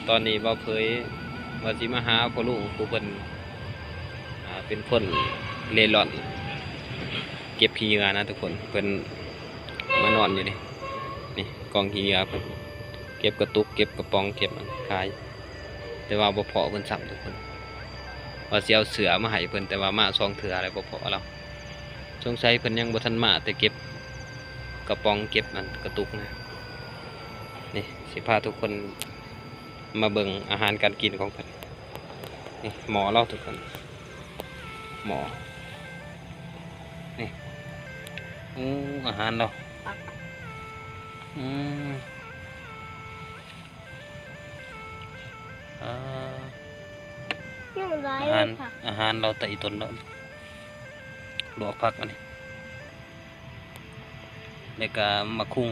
ตอนนี้บ่เผยว่าสิมาหาพ่อลุงผู้เพิ่นเป็นคนเล่ร่อนเก็บขี้เหงื่อนะทุกคนเพิ่นมานอนอยู่นี่กองขี้เหงื่อเพิ่นเก็บกระตุกเก็บกระป๋องเก็บขายแต่ว่าบ่พอเพิ่นซ้ำทุกคนว่าสิเอาเสือมาให้เพิ่นแต่ว่ามา2เทื่ออะไรบ่พอเราสงสัยเพิ่นยังบ่ทันมาแต่เก็บกระป๋องเก็บกระตุกนะนี่สิพาทุกคนมาเบิ่งอาหารการกินของเพิ่นนี่หมอเราทุกคนหมอนี่อาหารเราอาหารเราแต่อีตนเราลวกผักอันนี้แล้วก็มะคุง